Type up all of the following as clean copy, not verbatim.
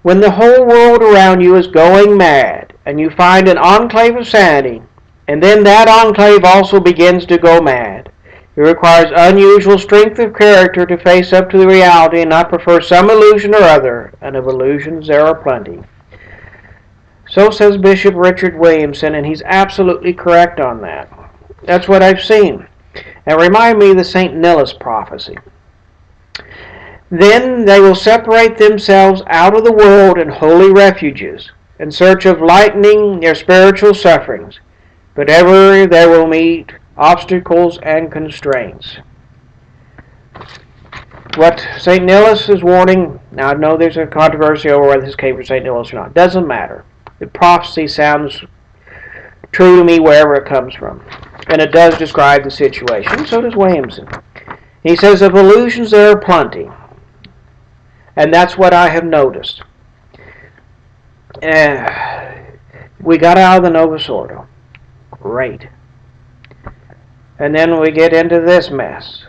When the whole world around you is going mad, and you find an enclave of sanity, and then that enclave also begins to go mad, it requires unusual strength of character to face up to the reality and not prefer some illusion or other, and of illusions there are plenty. So says Bishop Richard Williamson, and he's absolutely correct on that. That's what I've seen. And remind me of the St. Nilus prophecy. Then they will separate themselves out of the world in holy refuges, in search of lightening their spiritual sufferings, but ever they will meet obstacles and constraints. What St. Nilus is warning, now I know there's a controversy over whether this came from St. Nilus or not. Doesn't matter. The prophecy sounds true to me wherever it comes from. And it does describe the situation. So does Williamson. He says, of illusions there are plenty. And that's what I have noticed. We got out of the Novus Ordo. Great. And then we get into this mess.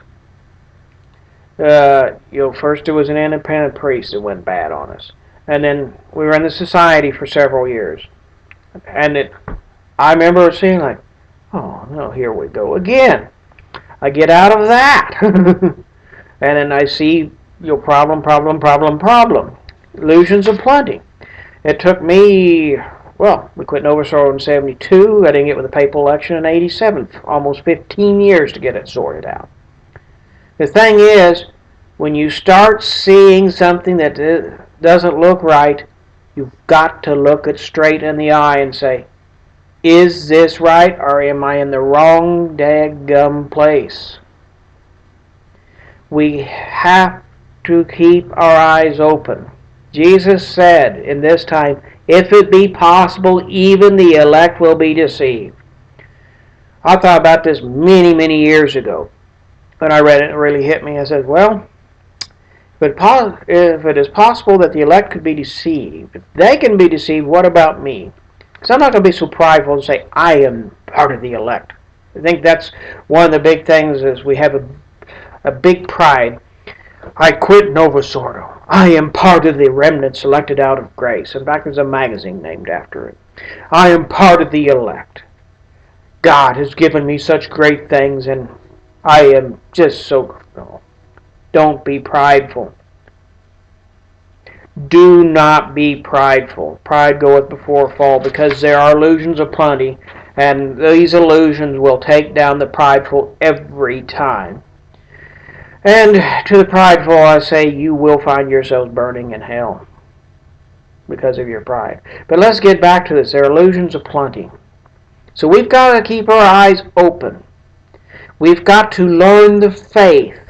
First it was an independent priest that went bad on us. And then we were in the society for several years. And I remember seeing like, oh no, here we go again. I get out of that. And then I see problem. Illusions aplenty. It took me, we quit Novus Ordo in 72. I didn't get with the papal election in 87. Almost 15 years to get it sorted out. The thing is, when you start seeing something that doesn't look right, you've got to look it straight in the eye and say, is this right, or am I in the wrong daggum place? We have to keep our eyes open. Jesus said in this time, if it be possible, even the elect will be deceived. I thought about this many, many years ago. When I read it, it really hit me. I said, well, if it is possible that the elect could be deceived, if they can be deceived, what about me? Because I'm not going to be so prideful to say, I am part of the elect. I think that's one of the big things is we have a big pride. I quit Novus Ordo. I am part of the remnant selected out of grace. In fact, there's a magazine named after it. I am part of the elect. God has given me such great things, and I am just so... No. Don't be prideful. Do not be prideful. Pride goeth before a fall, because there are illusions aplenty, and these illusions will take down the prideful every time. And to the prideful I say, you will find yourselves burning in hell because of your pride. But let's get back to this. There are illusions aplenty. So we've got to keep our eyes open. We've got to learn the faith.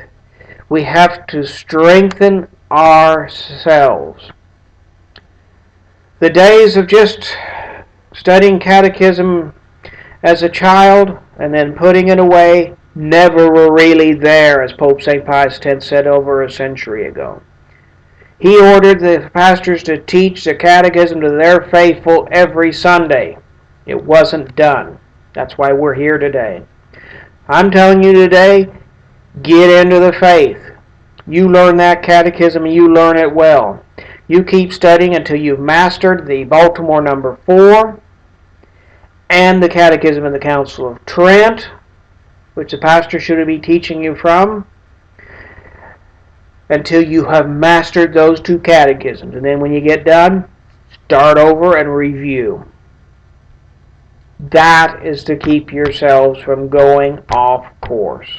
We have to strengthen ourselves. The days of just studying catechism as a child and then putting it away never were really there, as Pope St. Pius X said over a century ago. He ordered the pastors to teach the catechism to their faithful every Sunday. It wasn't done. That's why we're here today. I'm telling you today, get into the faith. You learn that catechism and you learn it well. You keep studying until you've mastered the Baltimore number 4 and the Catechism of the Council of Trent, which the pastor should be teaching you from, until you have mastered those 2 catechisms. And then when you get done, start over and review. That is to keep yourselves from going off course.